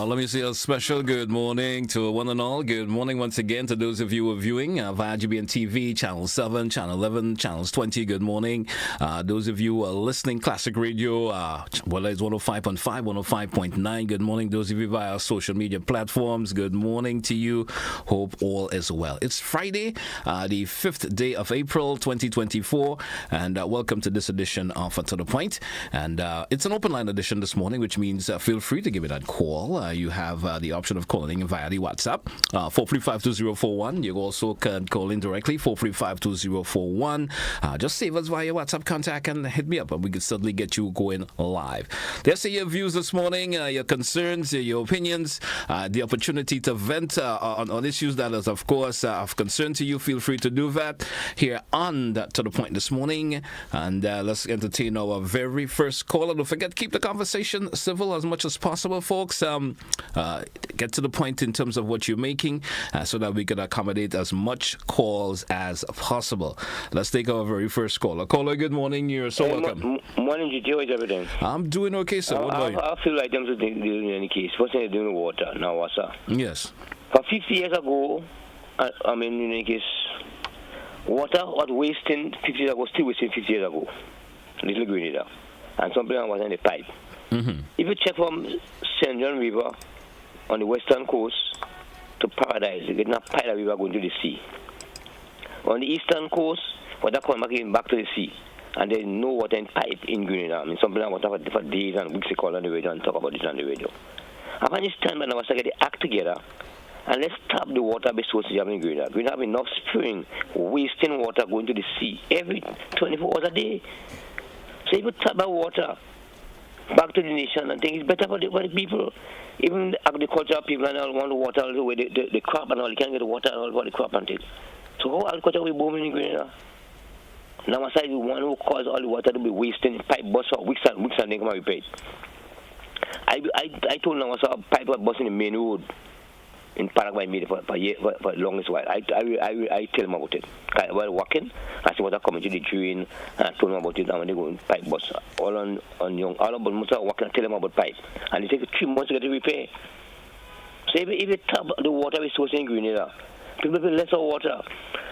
Let me say a special good morning to one and all. Good morning once again to those of you who are viewing via GBN TV, Channel 7, Channel 11, Channels 20. Good morning. Those of you who are listening, Classic Radio, whether it's 105.5, 105.9. Good morning. Those of you via social media platforms, good morning to you. Hope all is well. It's Friday, the 5th day of April, 2024, and welcome to this edition of To The Point. And it's an open line edition this morning, which means feel free to give it that call. You have the option of calling via the WhatsApp 4352041. You also can call in directly 4352041. Just save us via WhatsApp contact and hit me up, and we can certainly get you going live. There's your views this morning, your concerns, your opinions, the opportunity to vent on issues that is, of course, of concern to you. Feel free to do that here on To The Point this morning. And let's entertain our very first caller. Don't forget, keep the conversation civil as much as possible, folks. Get to the point in terms of what you're making so that we can accommodate as much calls as possible. Let's take our very first caller. Caller, good morning. You're so welcome. Morning, GT. How is everything? I'm doing okay, sir. What about you? I feel like I'm doing any case. First thing, doing water now, what's up? Yes. For 50 years ago, I mean, in any case, water was wasting 50 years ago, still wasting 50 years ago. Little Grenada. And something was in the pipe. Mm-hmm. If you check from St. John River on the western coast to Paradise, you get enough pipe that river going to the sea. On the eastern coast, water coming back to the sea. And there's no water in pipe in Grenada. I mean, something like water for days and weeks they call on the radio and talk about it on the radio. I find it's time that I was to get the act together and let's tap the water-based sources you have in Grenada. We have enough spring, wasting water going to the sea every 24 hours a day. So if you tap that water back to the nation and think it's better for the people. Even the agricultural people and all want the water all the way, the crop and all, you can't get the water and all for the crop and things. So how agriculture will boom in Grenada? Now I say the one who caused all the water to be wasting pipe bust for weeks and weeks and then come and repair it. I told them I saw a pipe was busting the main road in Paraguay made for the longest while. I tell them about it. While walking, I see water coming to the drain, and I told them about it, and when they go in pipe bust, all about most of walking, I tell them about pipe. And it takes 3 months to get the repair. So if you tap the water resource in Grenada, people have less of water.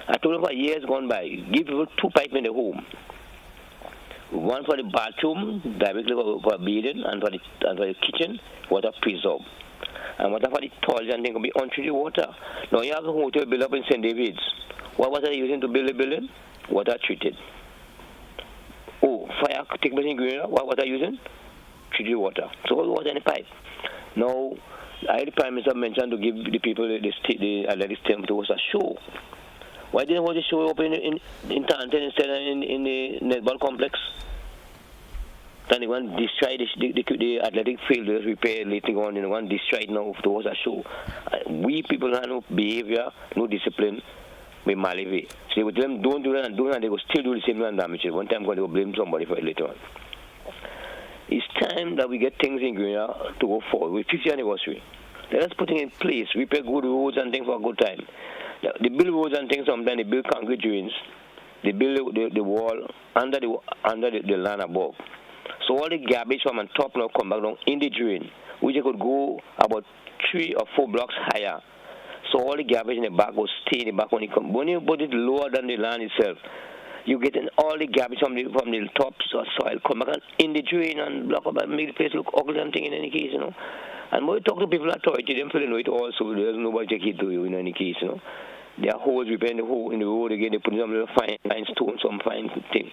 I told them for years gone by, give people 2 pipes in the home. One for the bathroom, directly for bathing, and for the kitchen, water preserved. And water for the toilets and things will be untreated water. Now you have a hotel built up in St. David's. What water are they using to build the building? Water treated. Oh, fire take place in Grenada. What water are you using? Treated water. So all water in the pipe. Now, I heard the Prime Minister mentioned to give the people the athletic team to host a show. Why didn't want the show open in Taunton instead of in the netball complex? Then they want to destroy the athletic field, repair later on, and want to destroy it now to host a show. We people have no behavior, no discipline, we malivate. So they would tell them, don't do that, and they will still do the same and damage it. One time, they will blame somebody for it later on. It's time that we get things in Grenada to go forward. With 50th anniversary, let us put it in place, repair good roads and things for a good time. They build roads and things sometimes, they build concrete drains, they build the wall under the land above. So all the garbage from on top now come back down in the drain, which could go about 3 or 4 blocks higher. So all the garbage in the back will stay in the back when you come. When you put it lower than the land itself, you get in all the garbage from the top soil come back in the drain and block up and make the place look ugly and thing in any case, you know. And when you talk to people at authority, they feel know it all, so there's nobody take it to you in any case, you know. There are holes repairing the hole in the road again, they put some little fine stone, some fine thing.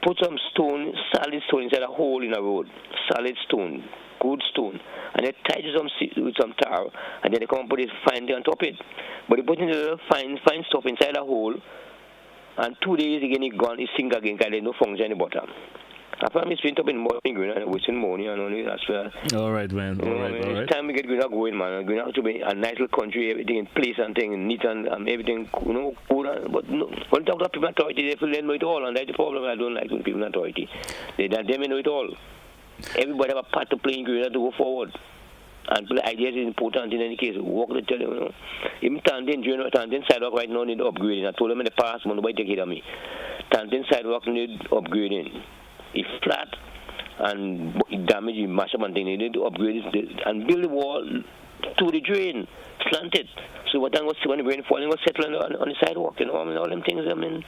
Put some stone, solid stone inside a hole in a road. Solid stone, good stone. And they tie it with some tar, and then they come and put this fine thing on top of it. But they put in the little fine stuff inside a hole, and 2 days again it's gone, it's sink again, because there's no function in the bottom. After I'm spent up in morning, and wasting money and all that. All right, man. All right. It's time we get Grenada going, man. Grenada to be a nice little country, everything in place and thing, neat and everything, you know, good. But no, when you talk to people in authority, they feel they know it all, and that's the problem I don't like with people in authority. They know it all. Everybody have a part to play in Grenada to go forward. And ideas is important in any case. Walk the tell you know. Even Taunton sidewalk right now need upgrading. I told them in the past, nobody take it on me. Taunton sidewalk need upgrading. It's flat and damage the mash up and thing. They need to upgrade it and build the wall to the drain, slant it. So when the rain falling, it was settle on the sidewalk, you know, I mean, all them things, I mean.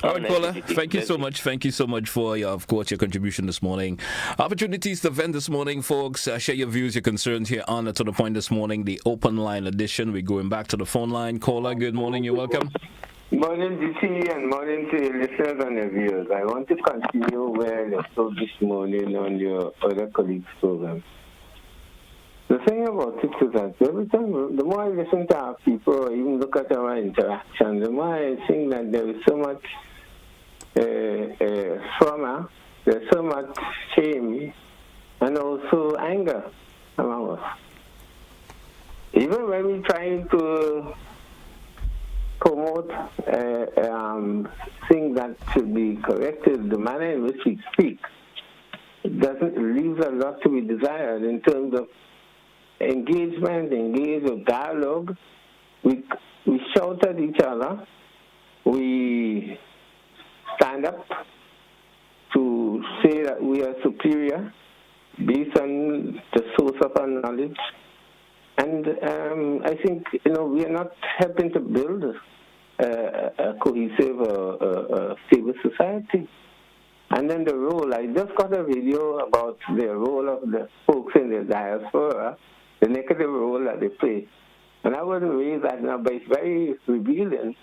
All right, Paula, thank you so much. Thank you so much for, of course, your contribution this morning. Opportunities to vent this morning, folks. Share your views, your concerns here on To The Point this morning, the open line edition. We're going back to the phone line. Caller, good morning. You're welcome. Morning, DC, and morning to your listeners and your viewers. I want to continue where you stopped this morning on your other colleagues' program. The thing about it is that every time, the more I listen to our people, or even look at our interaction, the more I think that there is so much trauma, there's so much shame, and also anger among us. Even when we try to promote things that should be corrected, the manner in which we speak doesn't leave a lot to be desired in terms of engage with dialogue. We shout at each other. We stand up to say that we are superior based on the source of our knowledge. And I think, we are not helping to build a cohesive or stable society. And then the role, I just got a video about the role of the folks in the diaspora, the negative role that they play. And I wouldn't raise that now, but it's very revealing.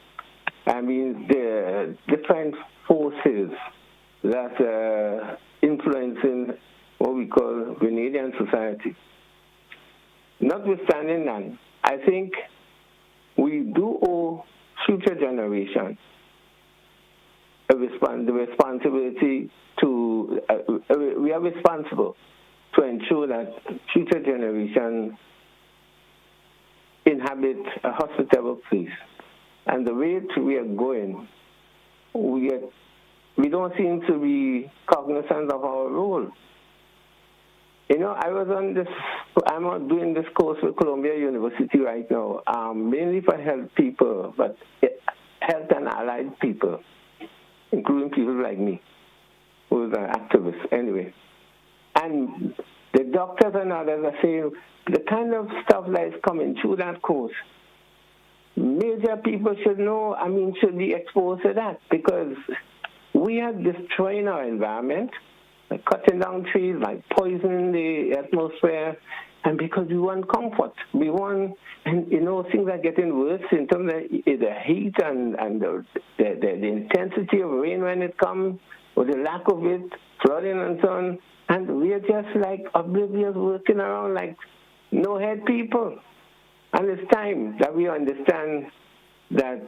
I mean, the different forces that are influencing what we call Grenadian society. Notwithstanding that, I think we do owe future generations the responsibility to, we are responsible to ensure that future generations inhabit a hospitable place. And the rate we are going, we don't seem to be cognizant of our role. I'm doing this course with Columbia University right now, mainly for health people, but health and allied people, including people like me, who's an activist anyway. And the doctors and others are saying the kind of stuff that is coming through that course, major people should know, should be exposed to that, because we are destroying our environment, like cutting down trees, like poisoning the atmosphere, and because we want comfort. We want, and things are getting worse in terms of the heat and the intensity of rain when it comes, or the lack of it, flooding and so on. And we are just like oblivious, working around like no head people. And it's time that we understand that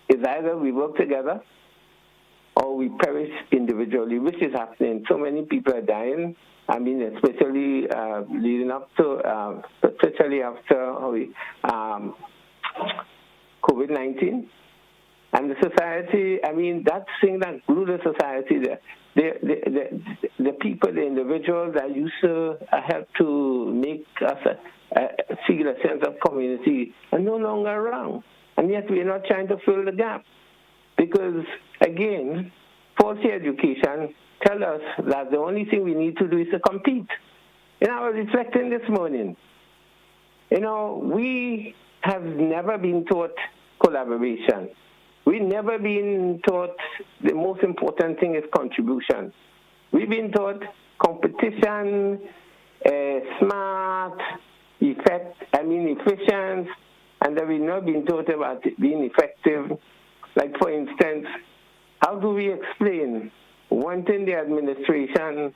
it's either we work together or we perish individually, which is happening. So many people are dying. Especially leading up to, especially after COVID-19. And the society, that thing that grew the society, the people, the individuals that used to help to make us feel a sense of community are no longer around. And yet we are not trying to fill the gap. Because, again, faulty education tell us that the only thing we need to do is to compete. I was reflecting this morning. We have never been taught collaboration. We've never been taught the most important thing is contribution. We've been taught competition, smart, efficient, and that we've not been taught about being effective. Like, for instance, how do we explain wanting the administration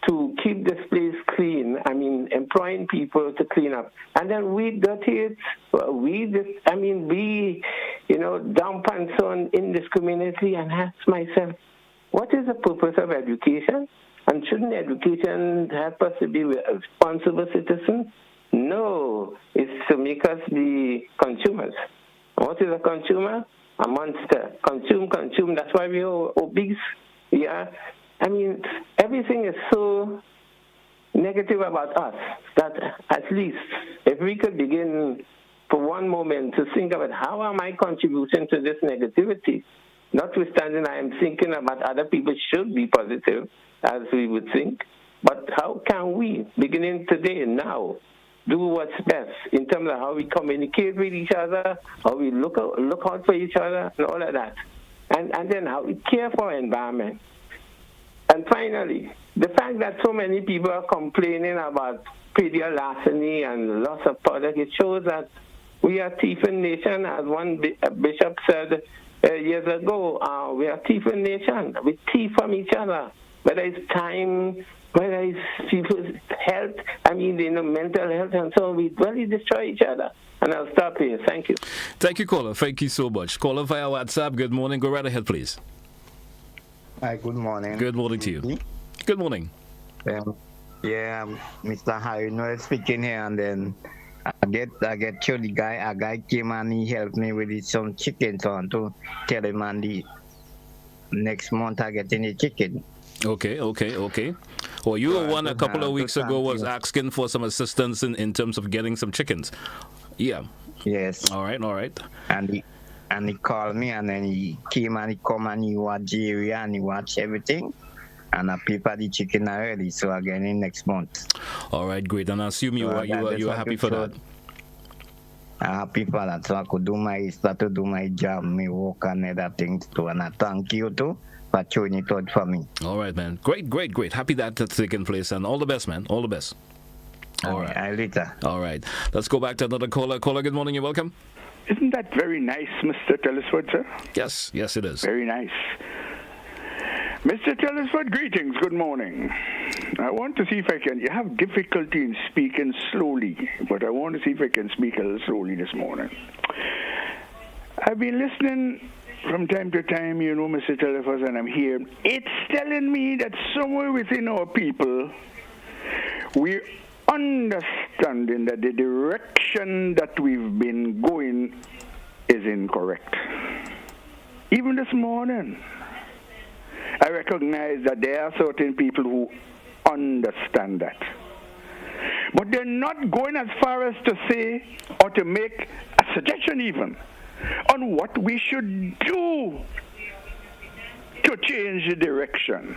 to keep this place clean, employing people to clean up, and then we dirty it, dump and so on indiscriminately, and ask myself, what is the purpose of education? And shouldn't education help us to be responsible citizens? No, it's to make us be consumers. What is a consumer? A monster. Consume. That's why we are obese. Yeah. Everything is so negative about us that at least if we could begin for one moment to think about how am I contributing to this negativity, Notwithstanding, I am thinking about other people should be positive, as we would think. But how can we, beginning today, now, do what's best in terms of how we communicate with each other, how we look out for each other, and all of that, and then how we care for our environment. And finally, the fact that so many people are complaining about pedial larceny and loss of product, it shows that we are thieving nation, as one bishop said years ago. We are thieving nation. We thief from each other, whether it's time, whether it's people's health, mental health, and so on. We really destroy each other. And I'll stop here. Thank you. Thank you, caller. Thank you so much. Caller via WhatsApp. Good morning. Go right ahead, please. Hi, good morning. Good morning to you. Good morning. Mr. Harry Noel speaking here, and then I get to the guy. A guy came and he helped me with some chickens on to tell him, and the next month I get any chicken. Okay. Well, you were one a couple of weeks ago was asking for some assistance in terms of getting some chickens. Yeah. Yes. All right. And he called me, and then he came and he come and he watched the area and he watched everything. And I prepared the chicken already, so I get it next month. All right, great. And I assume you are happy for that. I'm happy for that, so I could start to do my job, my work and other things too. And I thank you too for showing it out for me. All right, man. Great. Happy that's taking place, and all the best, man. All the best. All right. I'll later. All right. Let's go back to another caller. Caller, good morning. You're welcome. Isn't that very nice, Mr. Telesford, sir? Yes, it is. Very nice. Mr. Telesford, greetings. Good morning. I want to see if I can. You have difficulty in speaking slowly, but I want to see if I can speak a little slowly this morning. I've been listening from time to time, Mr. Telesford, and I'm here. It's telling me that somewhere within our people, we're understanding that the direction that we've been going is incorrect. Even this morning, I recognize that there are certain people who understand that. But they're not going as far as to say or to make a suggestion even on what we should do to change the direction.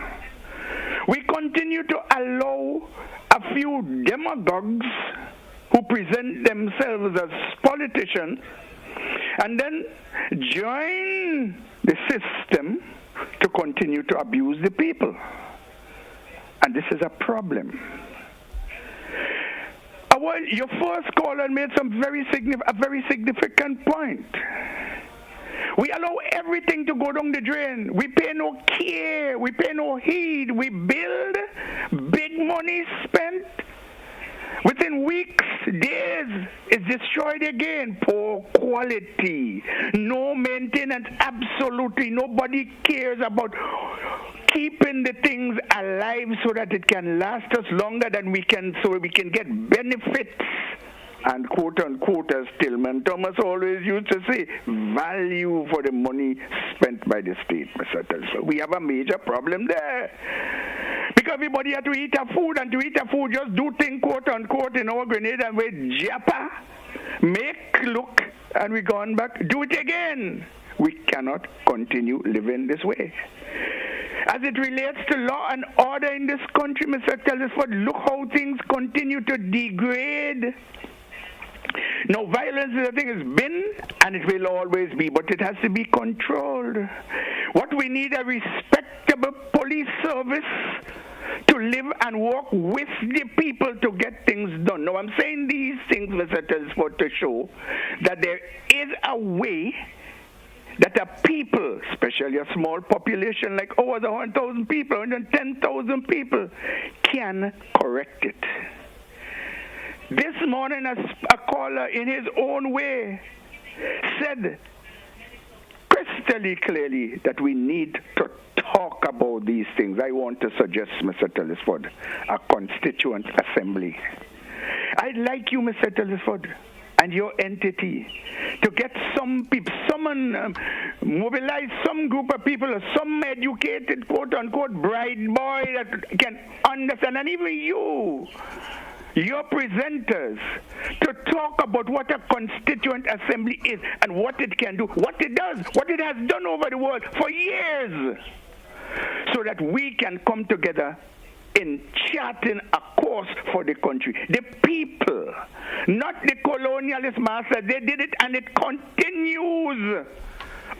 We continue to allow a few demagogues who present themselves as politicians and then join the system to continue to abuse the people. And this is a problem. Well, your first caller made a very significant point. We allow everything to go down the drain. We pay no care. We pay no heed. We build, big money spent. Within weeks, days, it's destroyed again. Poor quality. No maintenance. Absolutely. Nobody cares about keeping the things alive so that it can last us longer than we can, so we can get benefits. And quote unquote, as Tillman Thomas always used to say, value for the money spent by the state, Mr. Telesford. We have a major problem there. Because everybody had to eat our food, and to eat our food, just do things, quote unquote, in our Grenada and with Japa, make look, and we gone back, do it again. We cannot continue living this way. As it relates to law and order in this country, Mr. Telesford, look how things continue to degrade. Now, violence is a thing has been, and it will always be, but it has to be controlled. What we need a respectable police service to live and work with the people to get things done. Now, I'm saying these things, Mr. Telesford, to show that there is a way that a people, especially a small population like over 100,000 people, 110,000 people, can correct it. This morning, a caller in his own way said crystal clearly that we need to talk about these things. I want to suggest, Mr. Telesford, a constituent assembly. I'd like you, Mr. Telesford, and your entity to get some people, mobilize some group of people, or some educated, quote-unquote, bright boy that can understand, and even you your presenters to talk about what a constituent assembly is and what it can do, what it does, what it has done over the world for years, so that we can come together in charting a course for the country. The people, not the colonialist master, they did it and it continues.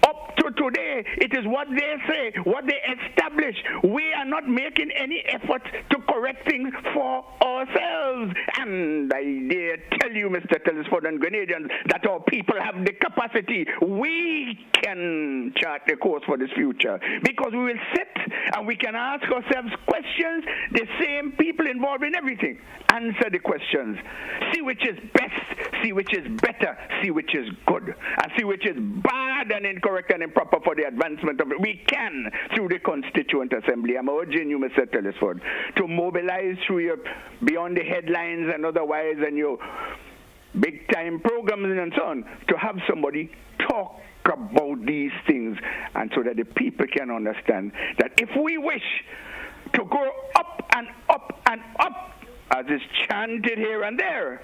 Up to today, it is what they say, what they establish. We are not making any effort to correct things for ourselves. And I dare tell you, Mr. Telesford and Grenadians, that our people have the capacity. We can chart the course for this future, because we will sit and we can ask ourselves questions. The same people involved in everything answer the questions. See which is best, see which is better, see which is good, and see which is bad and incorrect and improper for the advancement of it. We can, through the Constituent Assembly. I'm urging you, Mr. Telesford, to mobilize through your beyond the headlines and otherwise and your big time programs and so on, to have somebody talk about these things, and so that the people can understand that if we wish to go up and up and up, as is chanted here and there,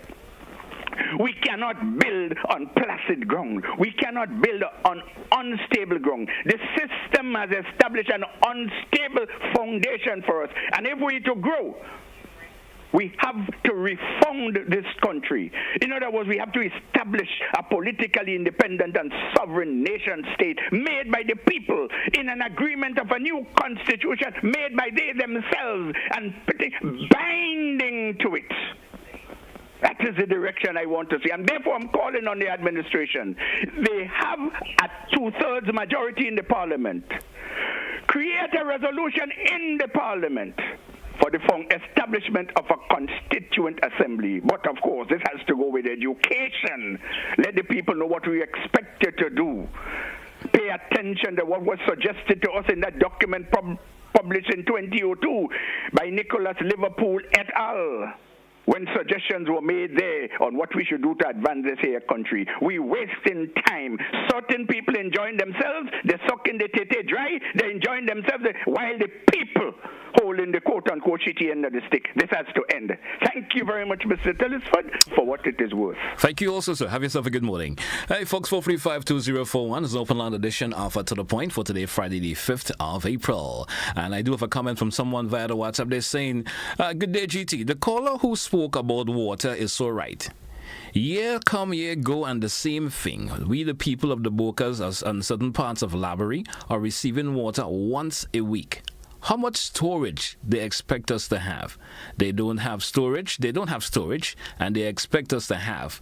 we cannot build on placid ground. We cannot build on unstable ground. The system has established an unstable foundation for us. And if we are to grow, we have to refound this country. In other words, we have to establish a politically independent and sovereign nation state made by the people in an agreement of a new constitution made by they themselves and binding to it. That is the direction I want to see. And therefore, I'm calling on the administration. They have a 2/3 majority in the parliament. Create a resolution in the parliament for the establishment of a constituent assembly. But of course, this has to go with education. Let the people know what we expect you to do. Pay attention to what was suggested to us in that document published in 2002 by Nicholas Liverpool et al., when suggestions were made there on what we should do to advance this here country. We wasting time. Certain people enjoying themselves, they're sucking the tete dry, they're enjoying themselves, while the people holding the quote-unquote shitty end of the stick. This has to end. Thank you very much, Mr. Telesford, for what it is worth. Thank you also, sir. Have yourself a good morning. Hey, folks, 435-2041 is an open line edition of To The Point for today, Friday, the 5th of April. And I do have a comment from someone via the WhatsApp. They're saying, good day, GT. The caller who spoke about water is so right. Year come, year go, and the same thing. We, the people of the Bokas, as in certain parts of Labary, are receiving water once a week. How much storage they expect us to have? They don't have storage, and they expect us to have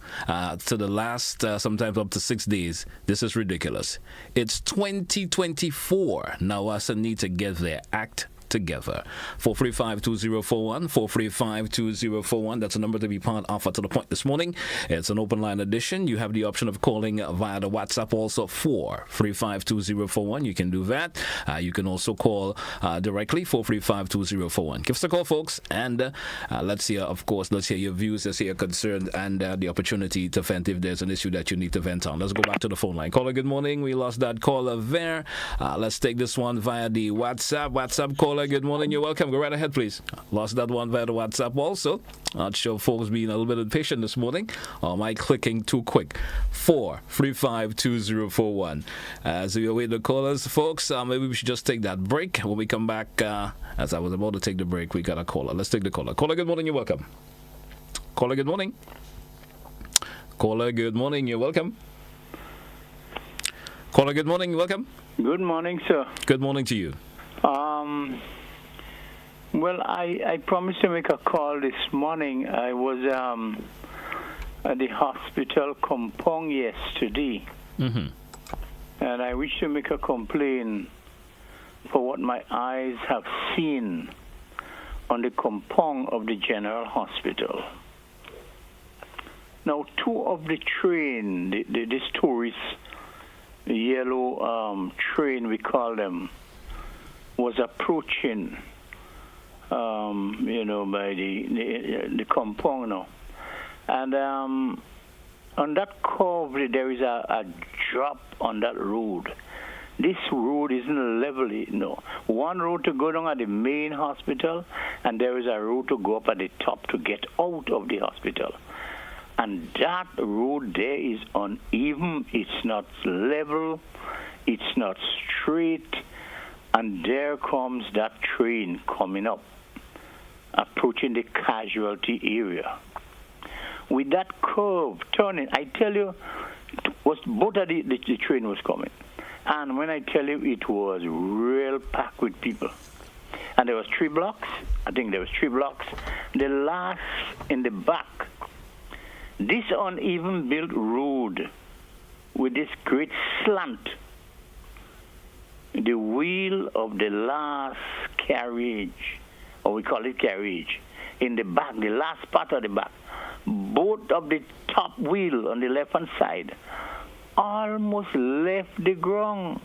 to the last, sometimes up to 6 days. This is ridiculous. It's 2024. Now us need to get their act together. 435-2041, 435-2041. That's a number to be part of To The Point this morning. It's an open line edition. You have the option of calling via the WhatsApp also, 435-2041. You can do that. You can also call directly, 435-2041. Give us a call, folks, and let's hear your views, let's hear your concerns, and the opportunity to vent if there's an issue that you need to vent on. Let's go back to the phone line. Caller, good morning. We lost that caller there. Let's take this one via the WhatsApp. WhatsApp caller, good morning. You're welcome. Go right ahead, please. Lost that one via the WhatsApp also. Not sure folks being a little bit impatient this morning. Or am I clicking too quick? 435-2041. As we await the callers, folks, maybe we should just take that break. When we come back, as I was about to take the break, we got a caller. Let's take the caller. Caller, good morning. You're welcome. Caller, good morning. Caller, good morning. You're welcome. Caller, good morning. You're welcome. Good morning, sir. Good morning to you. Well, I promised to make a call this morning. I was at the hospital Kompong yesterday, and I wish to make a complaint for what my eyes have seen on the Kompong of the General Hospital. Now, two of the train, this tourist, the yellow train we call them, was approaching, by the Kompong now. And on that curve, there is a drop on that road. This road isn't level, One road to go down at the main hospital, and there is a road to go up at the top to get out of the hospital. And that road there is uneven, it's not level, it's not straight, and there comes that train coming up, approaching the casualty area. With that curve turning, I tell you, both of the train was coming. And when I tell you, it was real packed with people. And there was 3 blocks. I think there was 3 blocks. The last in the back, this uneven built road with this great slant, the wheel of the last carriage, or we call it carriage, in the back, the last part of the back, both of the top wheel on the left-hand side almost left the ground.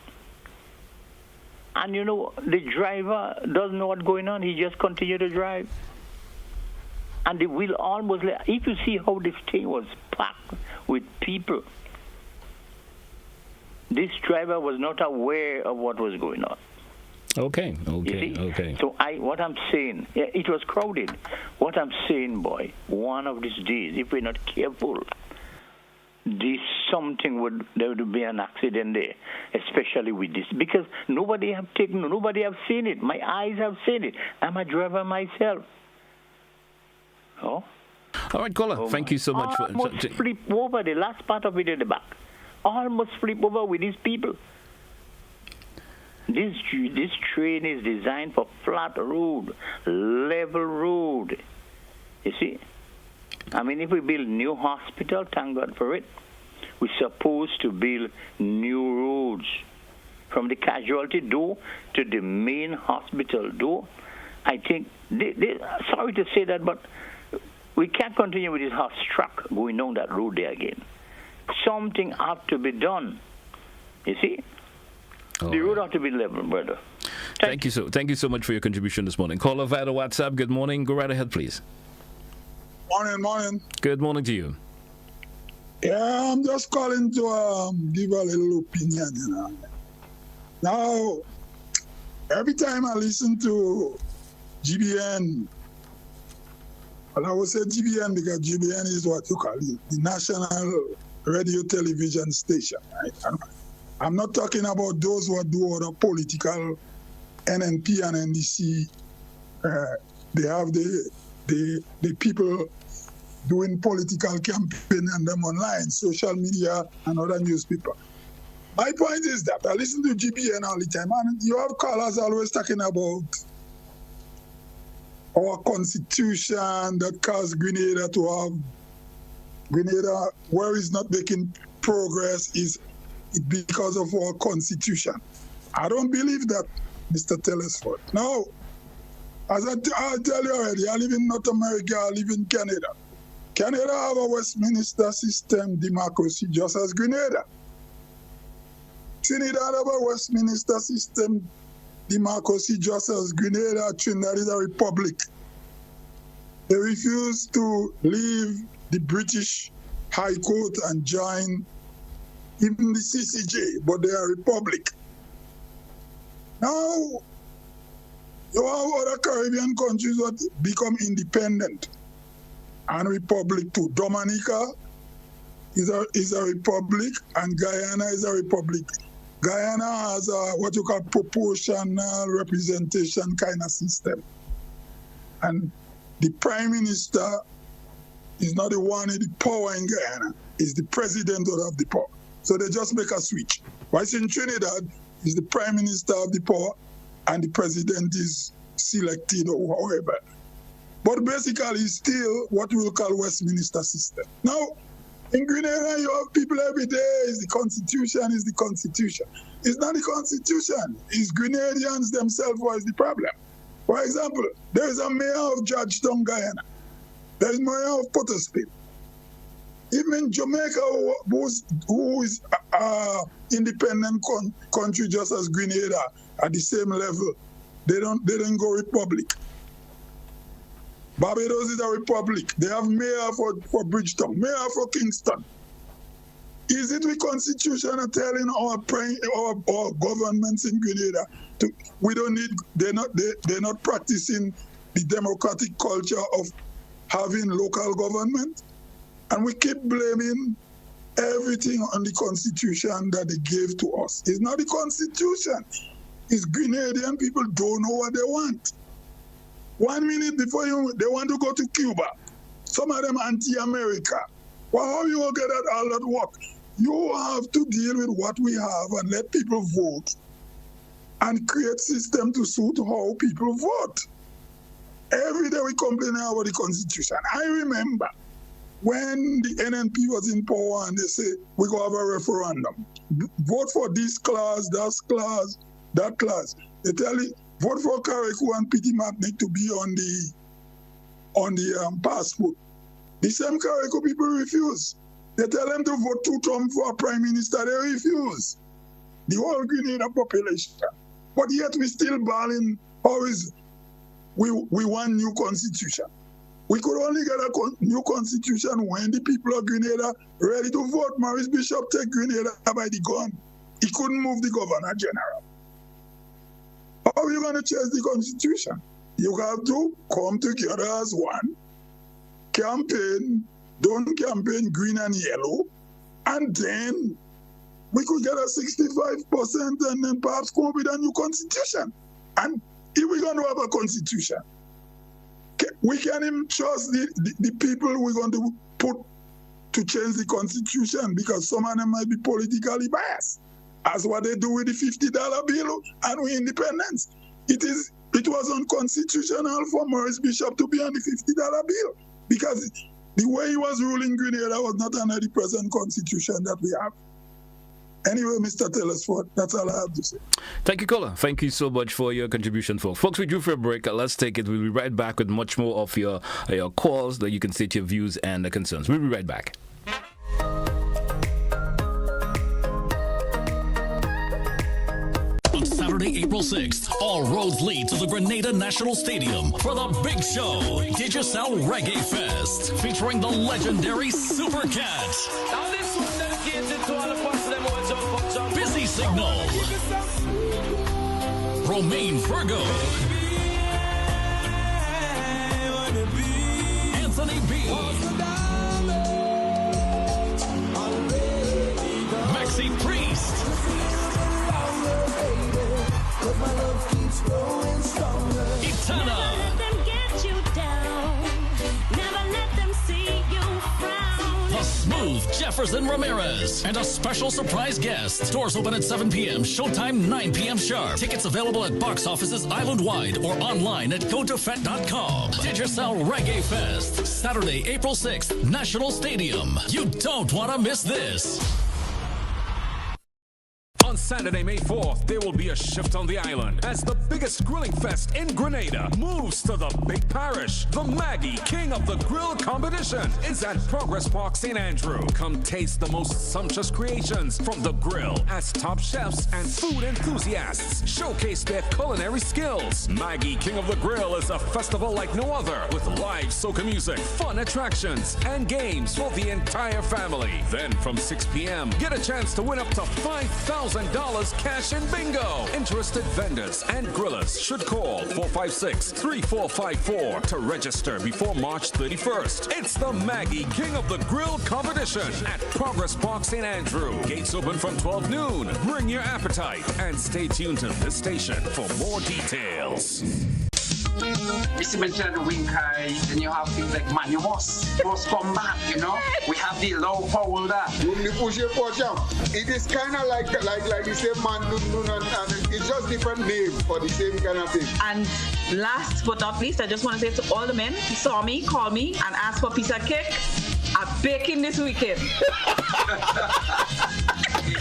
And the driver doesn't know what's going on. He just continued to drive. And the wheel almost left. If you see how this thing was packed with people, this driver was not aware of what was going on. Okay. So what I'm saying, it was crowded. What I'm saying, boy, one of these days, if we're not careful, there would be an accident there, especially with this, because nobody have seen it. My eyes have seen it. I'm a driver myself. Oh. All right, caller. Thank you so much for almost flip over the last part of it at the back. Almost flip over with these people. This train is designed for flat road, level road. You see? I mean, if we build new hospital, thank God for it. We're supposed to build new roads from the casualty door to the main hospital door. I think, sorry to say that, but we can't continue with this horse truck going down that road there again. Something has to be done. You see? The road ought to be level, brother. Thank you so much for your contribution this morning. Caller via the WhatsApp. Good morning. Go right ahead, please. Morning. Good morning to you. Yeah, I'm just calling to give a little opinion, Now, every time I listen to GBN, well, I would say GBN because GBN is what you call it, the National Radio Television Station, right? I'm not talking about those who do other political NNP and NDC. They have the people doing political campaign and them online, social media and other newspaper. My point is that I listen to GBN all the time, and you have callers always talking about our constitution that caused Grenada to have Grenada, where it's not making progress is because of our constitution. I don't believe that, Mr. Telesford. Now, as I tell you already, I live in North America, I live in Canada. Canada have a Westminster system democracy just as Grenada. Trinidad have a Westminster system democracy just as Grenada. Trinidad is a republic. They refuse to leave the British High Court and join even the CCJ, but they are a republic. Now, you have other Caribbean countries that become independent and republic too. Dominica is a republic, and Guyana is a republic. Guyana has what you call proportional representation kind of system. And the prime minister is not the one in the power in Guyana, it's the president that have the power. So they just make a switch. Whilst in Trinidad, is the prime minister of the power and the president is selected or however. But basically, it's still what we will call Westminster system. Now, in Grenada, you have people every day, is the constitution. It's not the constitution. It's Grenadians themselves who is the problem. For example, there is a mayor of Georgetown, Guyana. There is mayor of Port of Spain. Even Jamaica, who is independent country just as Grenada, at the same level, they don't go republic. Barbados is a republic. They have mayor for Bridgetown, mayor for Kingston. Is it the Constitution are telling our governments in Grenada we don't need? They're not practicing the democratic culture of having local government, and we keep blaming everything on the Constitution that they gave to us. It's not the Constitution. It's Grenadian people don't know what they want. 1 minute before they want to go to Cuba. Some of them anti-America. Well, how you going to get all that work? You have to deal with what we have and let people vote and create system to suit how people vote. Every day we complain about the Constitution. I remember when the NNP was in power and they say, we go have a referendum. Vote for this class, that class, that class. They tell you, vote for Carrico and Pity Magnet to be on the passport. The same Carrico people refuse. They tell them to vote 2 terms for a prime minister, they refuse. The whole Grenada population. But yet we still bawling, we want new constitution. We could only get a new constitution when the people of Grenada ready to vote. Maurice Bishop take Grenada by the gun. He couldn't move the governor general. How are you going to change the constitution? You have to come together as one, campaign, don't campaign green and yellow, and then we could get a 65% and then perhaps come up with a new constitution. And if we're going to have a constitution, we can even trust the people we're going to put to change the constitution, because some of them might be politically biased, as what they do with the $50 bill and with independence. It was unconstitutional for Maurice Bishop to be on the $50 bill, because the way he was ruling Grenada was not under the present constitution that we have. Anyway, Mr. Telesford, that's all I have to say. Thank you, caller. Thank you so much for your contribution, folks. Folks, we drew for a break. Let's take it. We'll be right back with much more of your calls that you can state your views and concerns. We'll be right back. Saturday, April 6th, all roads lead to the Grenada National Stadium for the big show, Digicel Reggae Fest, featuring the legendary Super Cat, Busy Signal, Romaine Virgo, Anthony B, Maxi Priest, Itana, let them get you down. Never let them see you frown. The Smooth Jefferson Ramirez, and a special surprise guest. Doors open at 7 p.m. Showtime 9 p.m. sharp. Tickets available at box offices island-wide or online at gotofet.com. Digicel Reggae Fest, Saturday, April 6th, National Stadium. You don't want to miss this. On Saturday, May 4th, there will be a shift on the island as the biggest grilling fest in Grenada moves to the big parish. The Maggie King of the Grill competition is at Progress Park, St. Andrew. Come taste the most sumptuous creations from the grill as top chefs and food enthusiasts showcase their culinary skills. Maggie King of the Grill is a festival like no other, with live soca music, fun attractions, and games for the entire family. Then from 6 p.m., get a chance to win up to $5,000 cash in bingo. Interested vendors and grillers should call 456-3454 to register before March 31st. It's the Maggie King of the Grill competition at Progress Park, St. Andrew. Gates open from 12 noon. Bring your appetite and stay tuned to this station for more details. Mr. mentioned the wing high, then you have things like Manumos, Cross Combat, you know. We have the low folder. It is kind of like the same man, and it's just different name for the same kind of thing. And last but not least, I just want to say to all the men who saw me, call me, and ask for a piece of cake. I'm baking this weekend.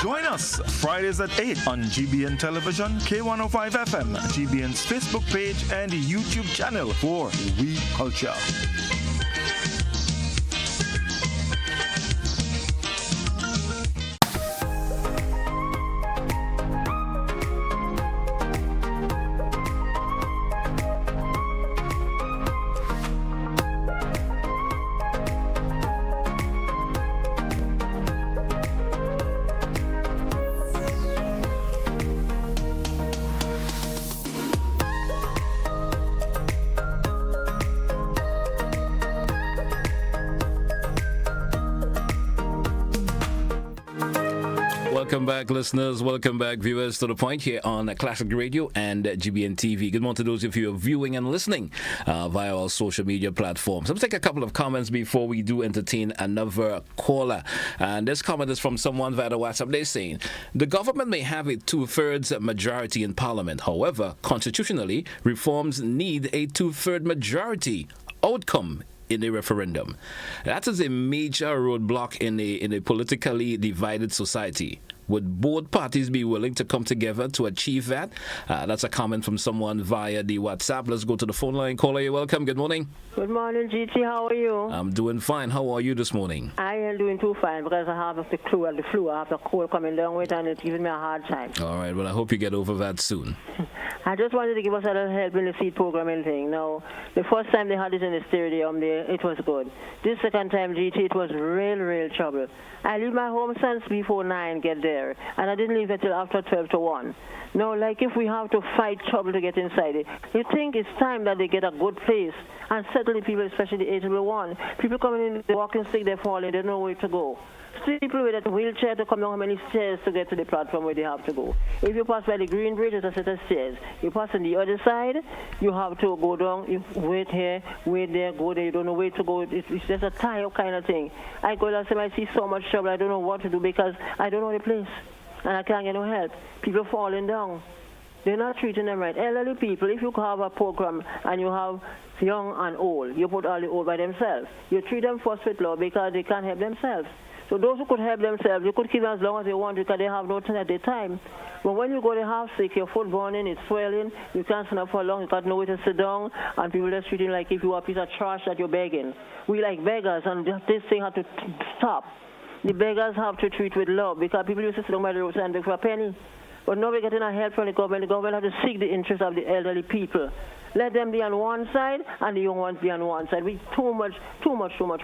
Join us Fridays at 8 on GBN Television, K105 FM, GBN's Facebook page, and YouTube channel for We Culture. welcome back, listeners. Welcome back, viewers, to The Point here on Classic Radio and GBN TV. Good morning to those of you who are viewing and listening via our social media platforms. Let's take a couple of comments before we do entertain another caller. And this comment is from someone via the WhatsApp. They're saying, the government may have a two-thirds majority in Parliament. However, constitutionally, reforms need a two-third majority outcome in a referendum. That is a major roadblock in a politically divided society. Would both parties be willing to come together to achieve that? That's a comment from someone via the WhatsApp. Let's go to the phone line. Caller, you're welcome. Good morning. Good morning, GT. How are you? I'm doing fine. How are you this morning? I am doing too fine because I have the flu. I have the cold coming down with and it's giving me a hard time. All right. Well, I hope you get over that soon. I just wanted to give us a little help in the seed programming thing. Now, the first time they had it in the stadium, it was good. This second time, GT, it was real trouble. I leave my home since before 9 get there, and I didn't leave until after 12 to 1. Now, like if we have to fight trouble to get inside it, you think it's time that they get a good place and settle the people, especially the 811. People coming in, the walking stick, they're falling, they don't know where to go. People with a wheelchair to come down how many stairs to get to the platform where they have to go. If you pass by the Green Bridge, there's a set of stairs. You pass on the other side, you have to go down, you wait here, wait there, go there. You don't know where to go. It's just a tie-up kind of thing. I go last time, I see so much trouble, I don't know what to do because I don't know the place. And I can't get no help. People falling down. They're not treating them right. Elderly people, if you have a program and you have young and old, you put all the old by themselves. You treat them first with love because they can't help themselves. So those who could help themselves, you could keep them as long as they want because they have no time at the time. But when you go to half sick, your foot burning, it's swelling, you can't stand up for long, you got nowhere to sit down, and people just treating like if you are a piece of trash that you're begging. We like beggars, and this thing had to stop. The beggars have to treat with love because people used to sit down by the roadside and beg for a penny. But now we're getting a help from the government. The government has to seek the interest of the elderly people. Let them be on one side and the young ones be on one side. We too much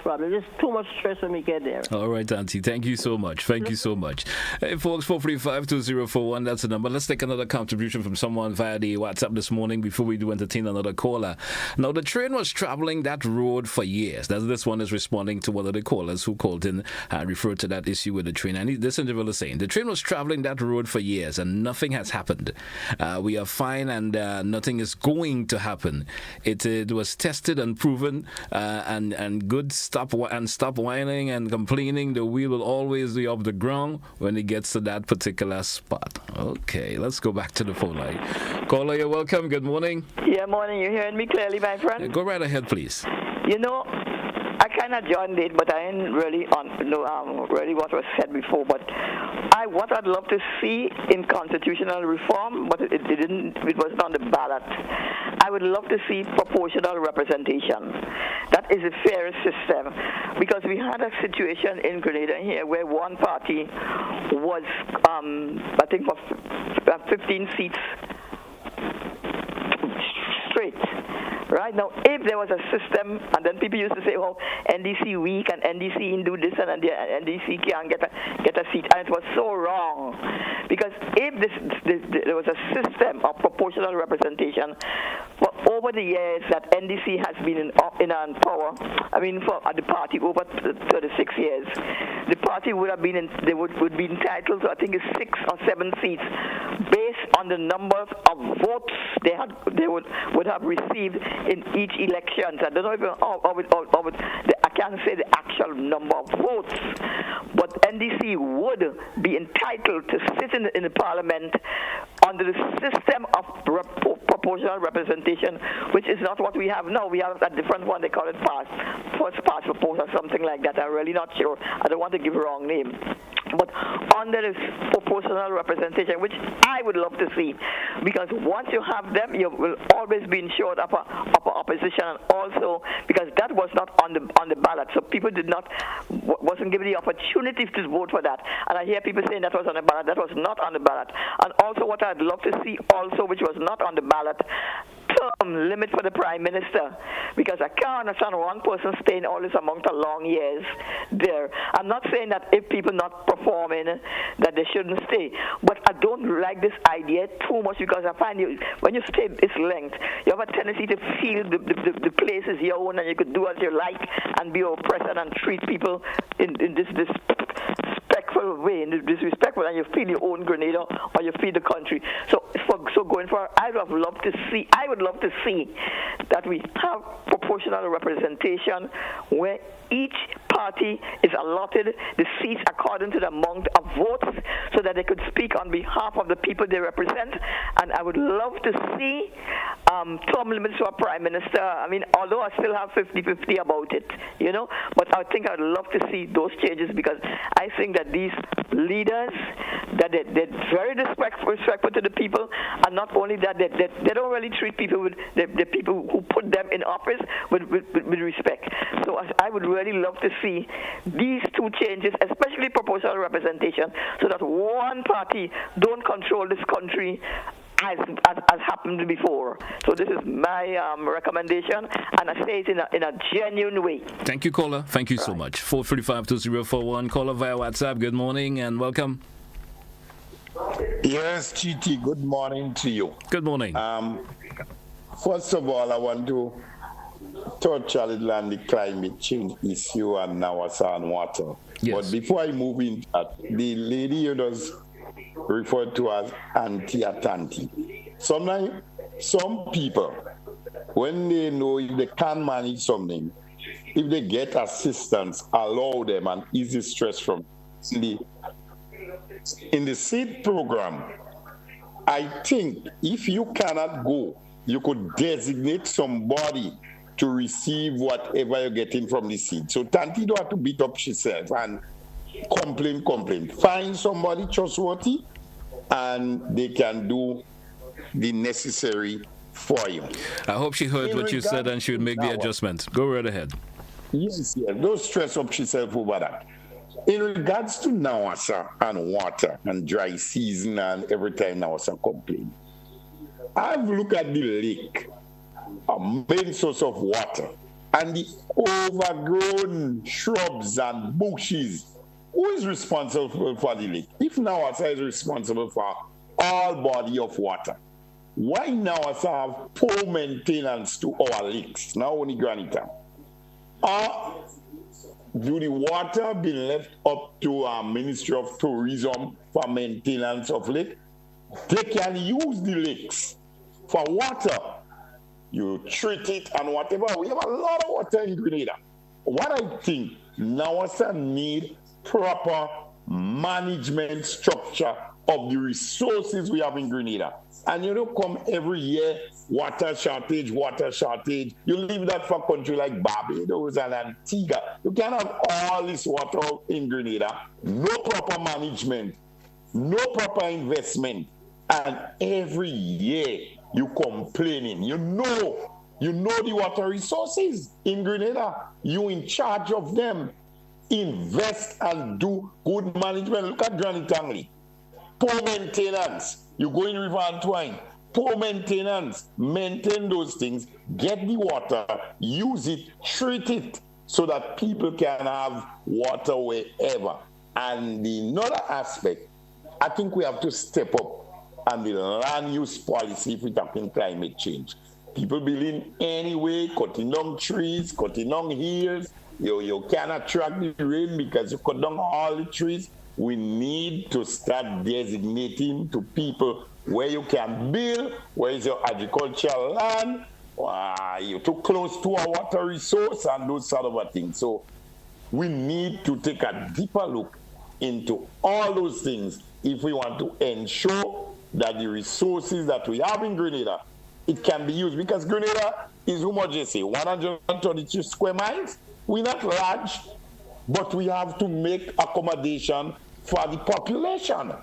problem. There's too much stress when we get there. All right, Auntie. Thank you so much. Thank you so much. Hey, folks, 435-2041. That's the number. Let's take another contribution from someone via the WhatsApp this morning before we do entertain another caller. Now, the train was traveling that road for years. This one is responding to one of the callers who called in and referred to that issue with the train. And this individual is saying, the train was traveling that road for years and nothing has happened. We are fine and nothing is going to happen. It was tested and proven and good. Stop whining and complaining. The wheel will always be off the ground when it gets to that particular spot. Okay, let's go back to the phone line. Caller, you're welcome. Good morning. Yeah, morning. You hearing me clearly, my friend? Go right ahead, please. You know, I kind of joined it, but I didn't really really what was said before. But what I'd love to see in constitutional reform, but it wasn't on the ballot. I would love to see proportional representation. That is a fair system, because we had a situation in Grenada here where one party was, I think, for 15 seats straight. Right now, if there was a system, and then people used to say, "Oh, NDC weak and NDC do this and NDC can't get a seat," and it was so wrong, because if there was a system of proportional representation, for over the years that NDC has been in power, I mean, for the party over 36 years, the party would have been would be entitled to, I think, 6 or 7 seats based on the number of votes they would have received in each election. I don't know if I can't say the actual number of votes, but NDC would be entitled to sit in the parliament under the system of proportional representation, which is not what we have now. We have a different one. They call it first past propose or something like that. I'm really not sure. I don't want to give a wrong name. But under this proportional representation, which I would love to see, because once you have them, you will always be ensured of opposition, and also because that was not on the ballot, so people wasn't given the opportunity to vote for that. And I hear people saying that was on the ballot. That was not on the ballot. And also, what I'd love to see also, which was not on the ballot, term limit for the Prime Minister, because I can't understand one person staying all this amount of long years there. I'm not saying that if people not performing that they shouldn't stay, but I don't like this idea too much, because I find when you stay this length, you have a tendency to feel the place is your own and you could do as you like and be oppressed and treat people in this disrespectful disrespectful way, disrespectful, and you feed your own Grenada or you feed the country. So going for, I would love to see that we have proportional representation where each party is allotted the seats according to the amount of votes so that they could speak on behalf of the people they represent. And I would love to see term limits for a prime minister. I mean, although I still have 50-50 about it, but I think I'd love to see those changes because I think that these leaders, that they're very respectful to the people, and not only that, they don't really treat people with the people who put them in office with respect. So I would really love to see these two changes, especially proportional representation, so that one party don't control this country as happened before. So this is my recommendation, and I say it in a genuine way. Thank you, caller. Thank you so much. 435-2041. Caller via WhatsApp. Good morning and welcome. Yes, GT, good morning to you. Good morning. First of all, I want to touch a little on the climate change issue and now and water. Yes. But before I move into that, the lady you just referred to as anti-Atanti. Sometimes some people, when they know if they can't manage something, if they get assistance, allow them and ease the stress from in the seed program. I think if you cannot go, you could designate somebody to receive whatever you're getting from the seed. So Tanti don't have to beat up herself and complain. Find somebody trustworthy and they can do the necessary for you. I hope she heard what you said and she would make the adjustment. Go right ahead. Yes. Don't stress up yourself over that. In regards to Nawasa and water and dry season and every time Nawasa complain, I've looked at the lake, a main source of water, and the overgrown shrubs and bushes. Who is responsible for the lake? If Nawasa is responsible for all body of water, why Nawasa have poor maintenance to our lakes? Now only Granita. Do the water be left up to our Ministry of Tourism for maintenance of lake? They can use the lakes for water. You treat it and whatever. We have a lot of water in Grenada. What I think, Nawasa need proper management structure of the resources we have in Grenada. And you don't come every year, water shortage. You leave that for a country like Barbados and Antigua. You can't have all this water in Grenada, no proper management, no proper investment. And every year you complaining. You know the water resources in Grenada. You in charge of them. Invest and do good management. Look at Granny Tangley. Poor maintenance. You go in River Antoine. Poor maintenance. Maintain those things. Get the water. Use it. Treat it so that people can have water wherever. And another aspect, I think we have to step up on the land use policy if we talking climate change. People building anyway, cutting down trees, cutting down hills. You cannot track the rain because you cut down all the trees. We need to start designating to people where you can build, where is your agricultural land, you're too close to a water resource and those sort of things. So we need to take a deeper look into all those things if we want to ensure that the resources that we have in Grenada, it can be used. Because Grenada is, how much you say, 132 square miles? We're not large, but we have to make accommodation for the population.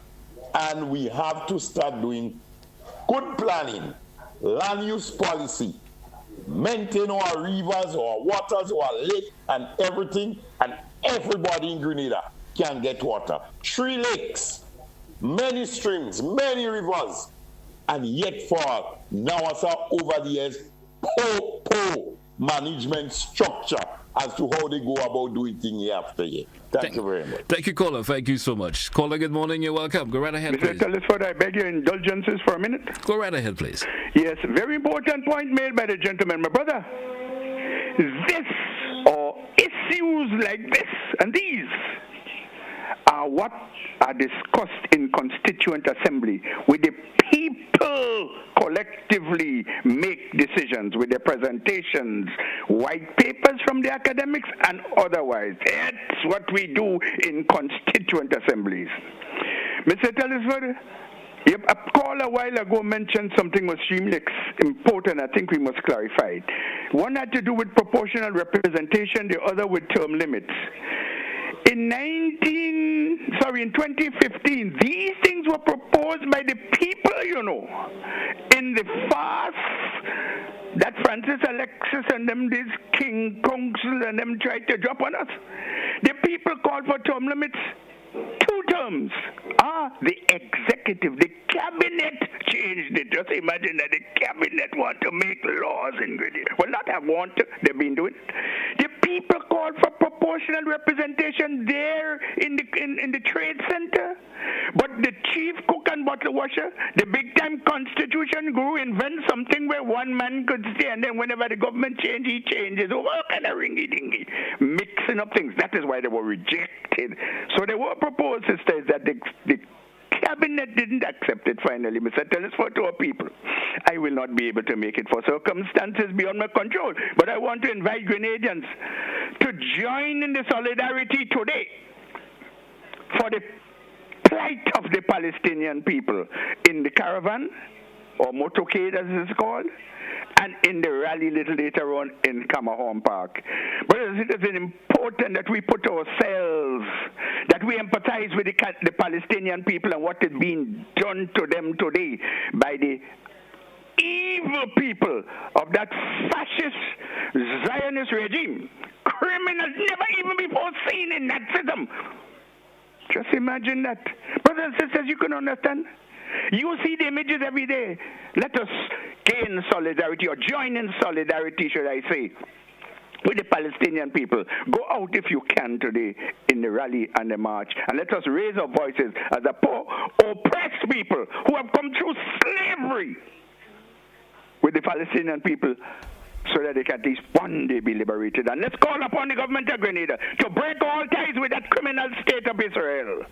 And we have to start doing good planning, land use policy, maintain our rivers, our waters, our lake, and everything, and everybody in Grenada can get water. 3 lakes, many streams, many rivers, and yet for Nawasa over the years, poor management structure as to how they go about doing things year after year. Thank you very much. Thank you, caller. Thank you so much. Caller, good morning. You're welcome. Go right ahead, Mr. please. Telesford, I beg your indulgences for a minute. Go right ahead, please. Yes, very important point made by the gentleman, my brother. This, or issues like this and these, are what are discussed in Constituent Assembly, with the people collectively make decisions with their presentations, white papers from the academics and otherwise. That's what we do in Constituent Assemblies. Mr. Telesford, a call a while ago mentioned something was extremely important. I think we must clarify it. One had to do with proportional representation, the other with term limits. In 2015, these things were proposed by the people, in the farce that Francis Alexis and them, this King Council and them tried to drop on us. The people called for term limits. 2 terms. The executive, the cabinet changed it. Just imagine that the cabinet want to make laws in Grenada. Well, not have want to, they've been doing it. The people called for proportional representation there in the trade center. But the chief cook and bottle washer, the big time constitution guru invent something where one man could stay, and then whenever the government changes, he changes. Oh, kind of ringy-dingy, mixing up things. That is why they were rejected. So they were proposed, sisters, that the cabinet didn't accept it finally. Mr. Telesford, to our people, I will not be able to make it for circumstances beyond my control. But I want to invite Grenadians to join in the solidarity today for the plight of the Palestinian people in the caravan, or motorcade as it is called, and in the rally little later on in Camahorn Park. But it is important that we put ourselves, that we empathize with the Palestinian people and what is being done to them today by the evil people of that fascist Zionist regime. Criminals never even before seen in Nazism. Just imagine that. Brothers and sisters, you can understand. You see the images every day. Let us gain solidarity, or join in solidarity, should I say, with the Palestinian people. Go out if you can today in the rally and the march, and let us raise our voices as a poor, oppressed people who have come through slavery with the Palestinian people, so that they can at least one day be liberated. And let's call upon the government of Grenada to break all ties with that criminal state of Israel.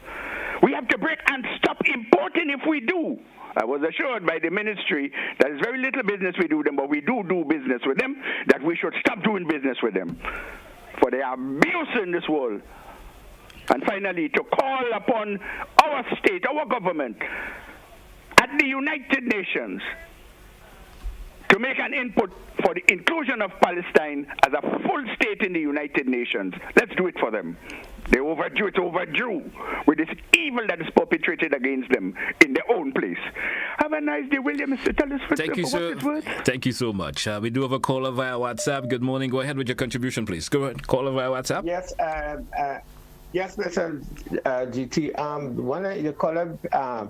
We have to break and stop importing if we do. I was assured by the ministry that there's very little business we do them, but we do business with them, that we should stop doing business with them. For they are abusing this world. And finally, to call upon our state, our government, at the United Nations, to make an input for the inclusion of Palestine as a full state in the United Nations. Let's do it for them. They overdue it overdue with this evil that is perpetrated against them in their own place. Have a nice day, William. Mr. Telesford. Thank you, sir. Thank you so much. We do have a caller via WhatsApp. Good morning. Go ahead with your contribution, please. Go ahead. Caller via WhatsApp. Yes, yes, Mr. GT. One of the caller,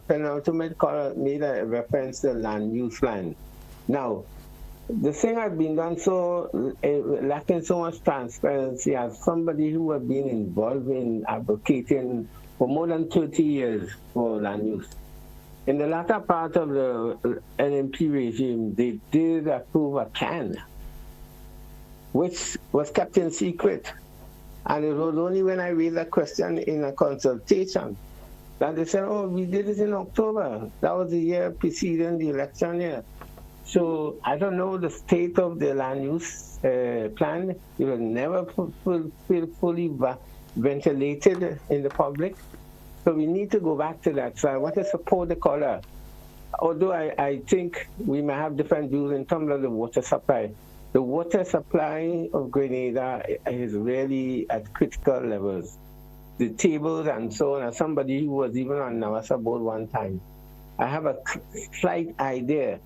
penultimate caller made a reference to land use land. Now, the thing has been done so lacking so much transparency as somebody who has been involved in advocating for more than 30 years for land use. In the latter part of the NMP regime, they did approve a plan, which was kept in secret. And it was only when I raised a question in a consultation that they said, oh, we did it in October. That was the year preceding the election year. So I don't know the state of the land use plan. It was never fully ventilated in the public. So we need to go back to that. So I want to support the caller. Although I think we may have different views in terms of the water supply. The water supply of Grenada is really at critical levels. The tables and so on, as somebody who was even on Nawasa board one time, I have a slight idea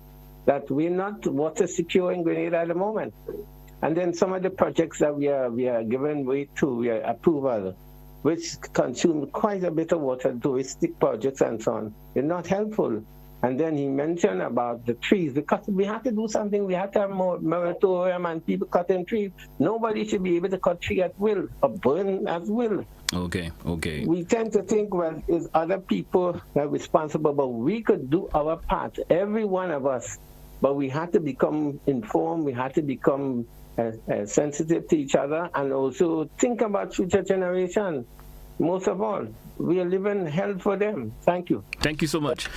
that we're not water secure in Grenada at the moment. And then some of the projects that we are given way to approval, which consume quite a bit of water, touristic projects and so on, is not helpful. And then he mentioned about the trees, because we have to do something. We have to have more moratorium and people cutting trees. Nobody should be able to cut tree at will or burn at will. Okay. We tend to think, well, it's other people that are responsible, but we could do our part, every one of us. But we have to become informed, we have to become sensitive to each other, and also think about future generations. most of all, we are living hell for them. Thank you. Thank you so much.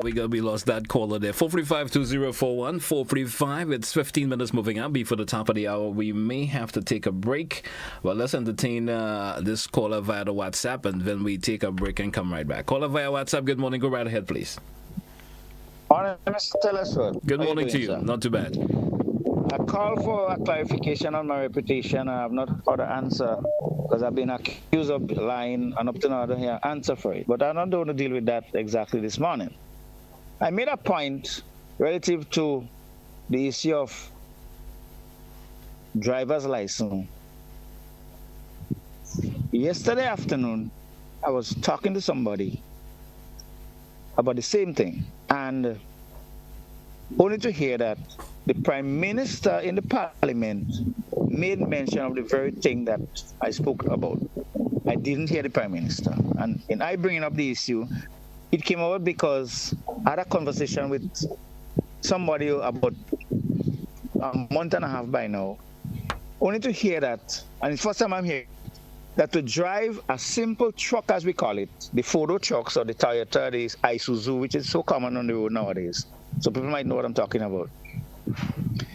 We lost that caller there. 435-2041, 435. It's 15 minutes moving out before the top of the hour. We may have to take a break. Well, let's entertain this caller via the WhatsApp, and then we take a break and come right back. Caller via WhatsApp, good morning. Go right ahead, please. Morning, Mr. Telesford. Good morning to you. Sir? Not too bad. I called for a clarification on my reputation. I have not heard an answer because I've been accused of lying, and up to now I don't hear an answer for it. But I'm not going to deal with that exactly this morning. I made a point relative to the issue of driver's license. Yesterday afternoon, I was talking to somebody about the same thing, and only to hear that the Prime Minister in the Parliament made mention of the very thing that I spoke about. I didn't hear the Prime Minister. And in I bringing up the issue, it came about because I had a conversation with somebody about a month and a half by now, only to hear that, and the first time I'm hearing that to drive a simple truck, as we call it, the photo trucks or the Toyota, the Isuzu, which is so common on the road nowadays, so people might know what I'm talking about.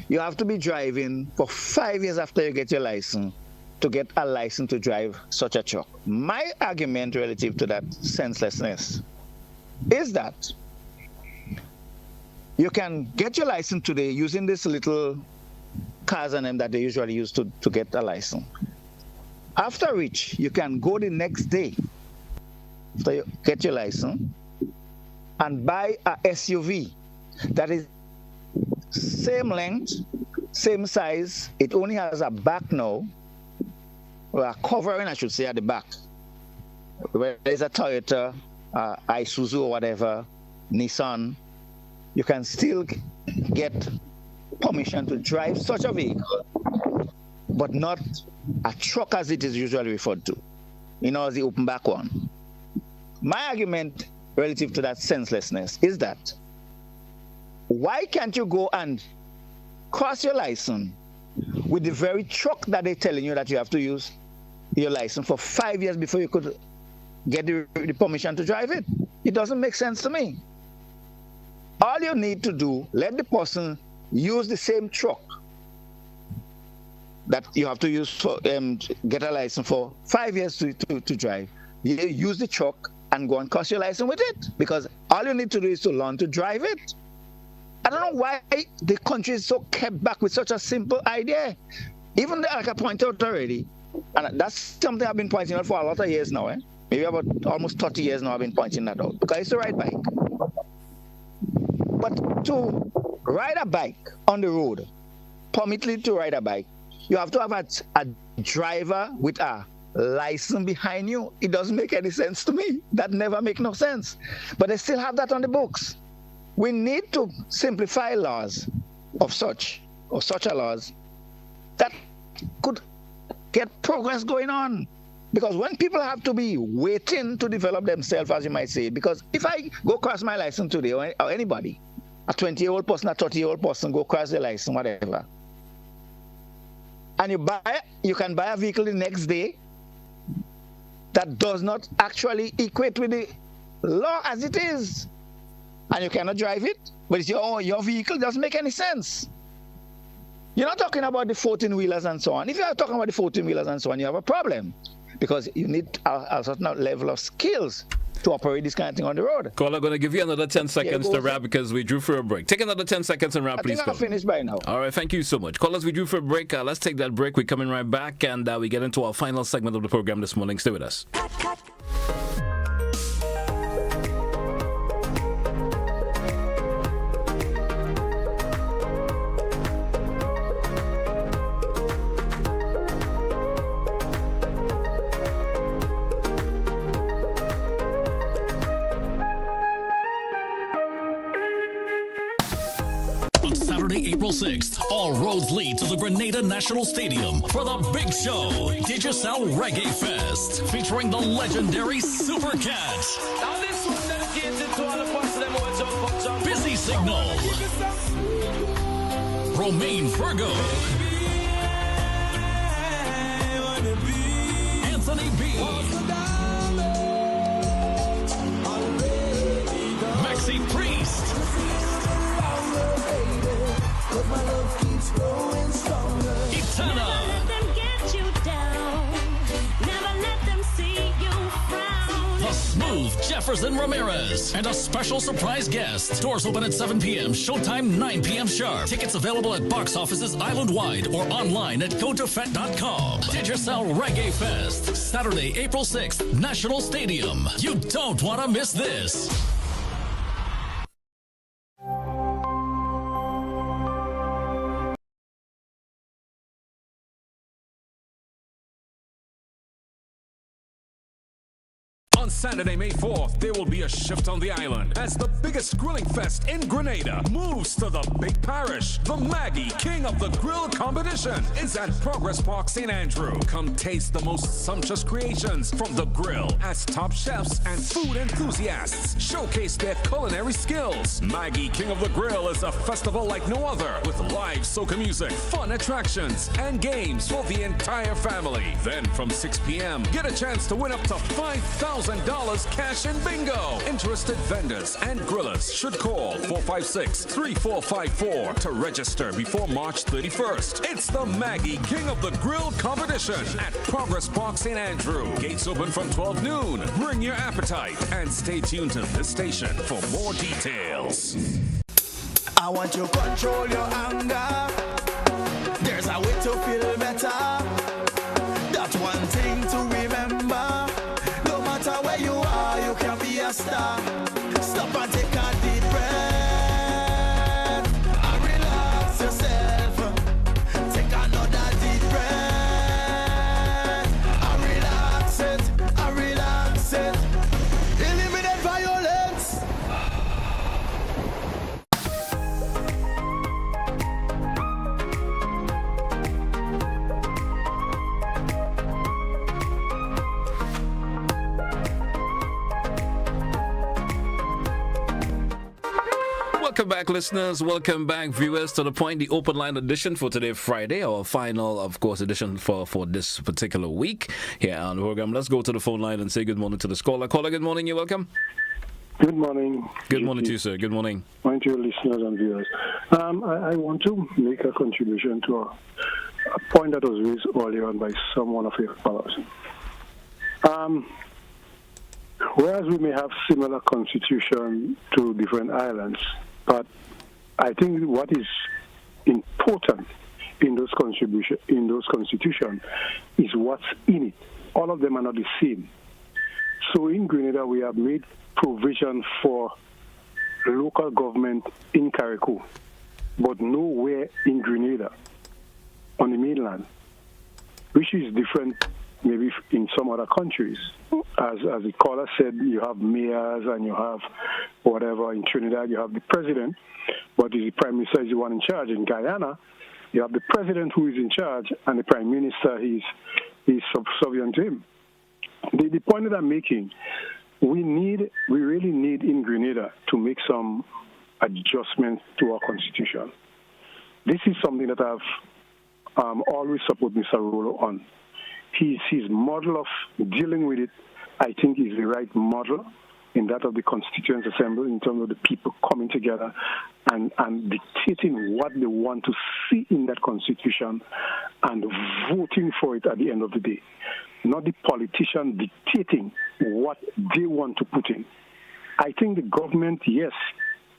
You have to be driving for 5 years after you get your license to get a license to drive such a truck. My argument relative to that senselessness is that you can get your license today using this little cars and them that they usually use to get a license. After which, you can go the next day after you get your license and buy a SUV that is same length, same size. It only has a back now, or a covering, I should say, at the back. Where there's a Toyota, Isuzu or whatever, Nissan, you can still get permission to drive such a vehicle, but not a truck as it is usually referred to, as the open back one. My argument relative to that senselessness is that why can't you go and cross your license with the very truck that they're telling you that you have to use your license for 5 years before you could get the permission to drive it? It doesn't make sense to me. All you need to do, let the person use the same truck that you have to use for get a license for 5 years to drive. You use the truck and go and cross your license with it, because all you need to do is to learn to drive it. I don't know why the country is so kept back with such a simple idea. Even like I pointed out already, and that's something I've been pointing out for a lot of years now. Maybe about almost 30 years now I've been pointing that out, because I used to ride bike. But to ride a bike on the road, permitted to ride a bike, you have to have a driver with a license behind you. It doesn't make any sense to me. That never make no sense. But they still have that on the books. We need to simplify laws of such a laws that could get progress going on. Because when people have to be waiting to develop themselves, as you might say, because if I go cross my license today, or anybody, a 20-year-old person, a 30-year-old person, go cross their license, whatever, and you can buy a vehicle the next day that does not actually equate with the law as it is, and you cannot drive it, but it's your vehicle, doesn't make any sense. You're not talking about the 14-wheelers and so on. If you're talking about the 14-wheelers and so on, you have a problem, because you need a certain level of skills to operate this kind of thing on the road. Caller, I'm going to give you another 10 seconds to wrap, because we drew for a break. Take another 10 seconds and wrap, please. I think I'm finished by now. All right, thank you so much. Callers, we drew for a break. Let's take that break. We're coming right back, and we get into our final segment of the program this morning. Stay with us. April 6th, all roads lead to the Grenada National Stadium for the big show, Digicel Reggae Fest, featuring the legendary Super Cat. Now this one's dedicated to all the parts of them who are Busy Signal, Romaine Virgo, Sunny B. Maxi Priest. Etana. Never let them get you down. Never let them see you frown. The Smooth Jefferson Ramirez. And a special surprise guest. Doors open at 7 p.m. Showtime 9 p.m. sharp. Tickets available at box offices island-wide or online at gotofet.com. Digicel Reggae Fest. Saturday, April 6th, National Stadium. You don't want to miss this. On Saturday, May 4th, there will be a shift on the island as the biggest grilling fest in Grenada moves to the big parish. The Maggie King of the Grill competition is at Progress Park, St. Andrew. Come taste the most sumptuous creations from the grill as top chefs and food enthusiasts showcase their culinary skills. Maggie King of the Grill is a festival like no other with live soca music, fun attractions, and games for the entire family. Then from 6 p.m., get a chance to win up to $5,000 cash in bingo. Interested vendors and grillers should call 456-3454 to register before March 31st. It's the Maggie King of the Grill competition at Progress Park, St. Andrew. Gates open from 12 noon. Bring your appetite and stay tuned to this station for more details. I want to control your anger. There's a way to feel better. That's one thing to remember. No matter where you are, you can be a star. Stop and take a deep breath and relax yourself. Take another deep breath and relax it, and relax it. Eliminate violence. Welcome back, listeners. Welcome back, viewers, to The Point, the open line edition for today, Friday, our final, of course, edition for this particular week here on the program. Let's go to the phone line and say good morning to the caller. Caller, good morning. You're welcome. Good morning. Good morning to you, sir. Good morning. Morning to your listeners and viewers. I want to make a contribution to a point that was raised earlier on by one of your callers. Whereas we may have similar constitution to different islands, but I think what is important in those constitutions is what's in it. All of them are not the same. So in Grenada, we have made provision for local government in Carriacou, but nowhere in Grenada on the mainland, which is different maybe in some other countries. As the caller said, you have mayors and you have whatever. In Trinidad, you have the president, but the prime minister is the one in charge. In Guyana, you have the president who is in charge, and the prime minister is subservient to him. The point that I'm making, we really need in Grenada to make some adjustments to our constitution. This is something that I've always supported Mr. Rolo on. His model of dealing with it, I think, is the right model in that of the Constituent Assembly in terms of the people coming together and dictating what they want to see in that Constitution and voting for it at the end of the day. Not the politician dictating what they want to put in. I think the government, yes,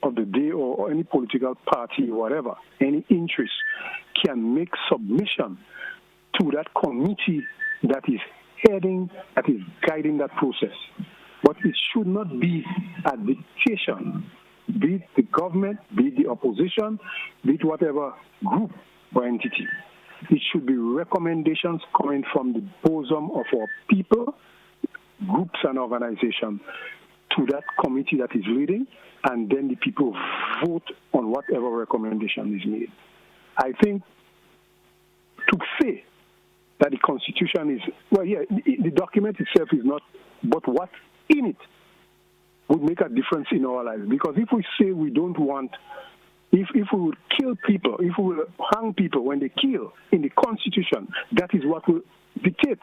of the day or any political party, whatever, any interest can make submission to that committee that is guiding that process. But it should not be a dictation, be it the government, be it the opposition, be it whatever group or entity. It should be recommendations coming from the bosom of our people, groups and organizations to that committee that is leading, and then the people vote on whatever recommendation is made. I think to say that the Constitution is, well, yeah, the document itself is not, but what's in it would make a difference in our lives. Because if we say we don't want, if we would kill people, if we will hang people when they kill in the Constitution, that is what will dictate.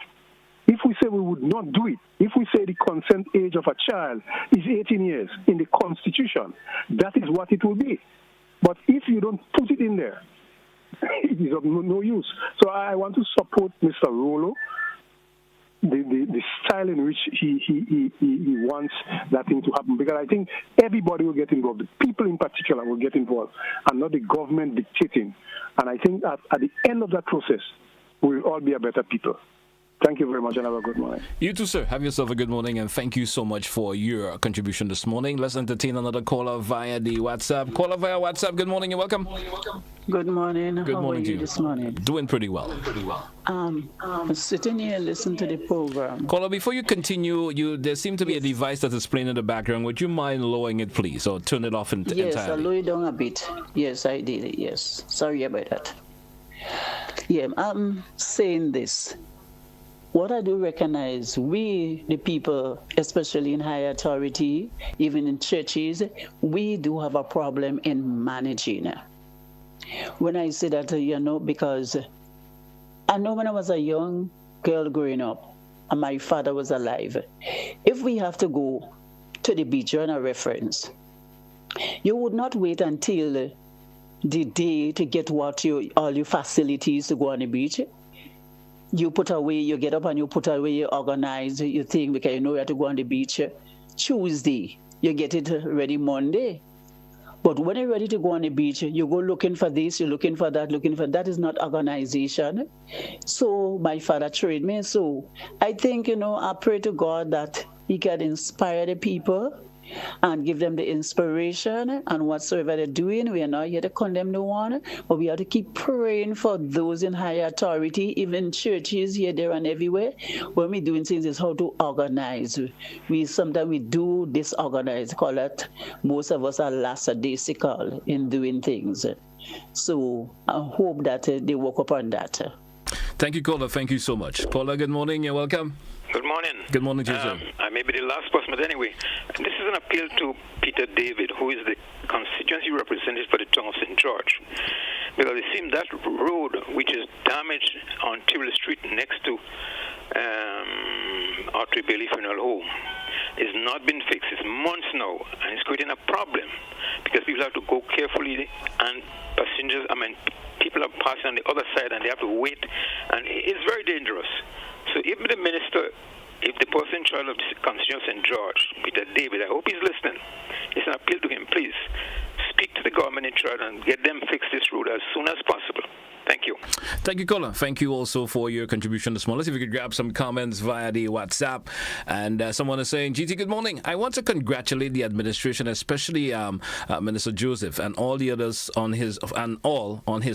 If we say we would not do it, if we say the consent age of a child is 18 years in the Constitution, that is what it will be. But if you don't put it in there, it is of no use. So I want to support Mr. Rolo, the style in which he wants that thing to happen, because I think everybody will get involved. The people in particular will get involved, and not the government dictating. And I think at the end of that process, we will all be a better people. Thank you very much, and have a good morning. You too, sir. Have yourself a good morning, and thank you so much for your contribution this morning. Let's entertain another caller via the WhatsApp. Caller via WhatsApp. Good morning. You're welcome. Good morning. Good How morning are to you you. this morning? Doing pretty well. Sitting here and listening to the program. Caller, before you continue, there seems to be a device that is playing in the background. Would you mind lowering it, please, or turn it off Yes, I entirely? lower it down a bit. Yes, I did it. Yes. Sorry about that. Yeah, I'm saying this. What I do recognize, we, the people, especially in higher authority, even in churches, we do have a problem in managing. When I say that, because I know when I was a young girl growing up, and my father was alive, if we have to go to the beach on a reference, you would not wait until the day to get all your facilities to go on the beach. You put away, you get up and you put away, you organize, you think, because you know you have to go on the beach Tuesday. You get it ready Monday. But when you're ready to go on the beach, you go looking for this, you're looking for that, That is not organization. So my father trained me. So I think, I pray to God that he can inspire the people and give them the inspiration and whatsoever they're doing. We are not here to condemn no one, but we have to keep praying for those in higher authority, even churches here, there, and everywhere. When we're doing things, is how to organize. Sometimes we do disorganize, call it. Most of us are lackadaisical in doing things. So I hope that they work upon that. Thank you, caller. Thank you so much. Caller, good morning. You're welcome. Good morning. Good morning to you, sir. I may be the last person, but anyway, this is an appeal to Peter David, who is the constituency representative for the town of St. George. Because it seems that road, which is damaged on Tivoli Street next to Arthur Bailey Funeral Home, is not been fixed. It's months now, and it's creating a problem because people have to go carefully, and people are passing on the other side, and they have to wait, and it's very dangerous. So if the minister, if the person in charge of the constituency of St. George, Peter David, I hope he's listening. It's an appeal to him. Please speak to the government in charge and get them fix this road as soon as possible. Thank you. Thank you, caller. Thank you also for your contribution this morning. Let's see if we could grab some comments via the WhatsApp. And someone is saying, GT, good morning. I want to congratulate the administration, especially Minister Joseph and all the others on his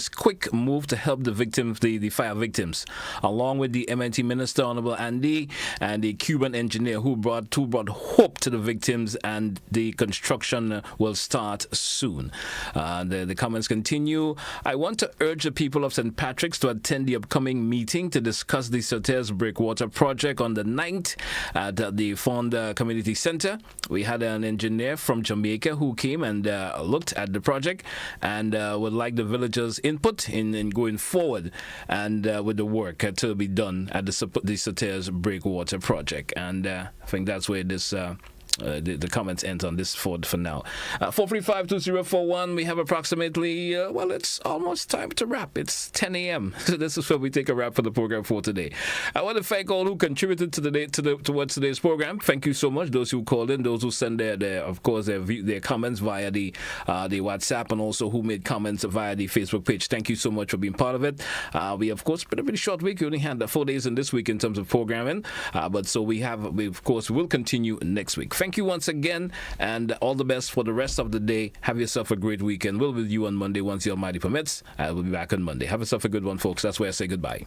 quick move to help the victims, the fire victims, along with the MNT Minister, Honorable Andy, and the Cuban engineer who brought hope to the victims, and the construction will start soon. The comments continue. I want to urge the people of St. Patrick's to attend the upcoming meeting to discuss the Soteas Breakwater project on the 9th at the Fonda Community Center. We had an engineer from Jamaica who came and looked at the project and would like the villagers' input in going forward and with the work to be done at the Soteas Breakwater project. And I think that's where this the comments end on this for now. 435-2041. We have approximately, it's almost time to wrap. It's 10 a.m. So this is where we take a wrap for the program for today. I want to thank all who contributed towards today's program. Thank you so much. Those who called in, those who sent their comments via the WhatsApp, and also who made comments via the Facebook page. Thank you so much for being part of it. We, of course, been a really short week. We only had 4 days in this week in terms of programming. We of course will continue next week. Thank you once again, and all the best for the rest of the day. Have yourself a great weekend. We'll be with you on Monday once the Almighty permits. I will be back on Monday. Have yourself a good one, folks. That's where I say goodbye.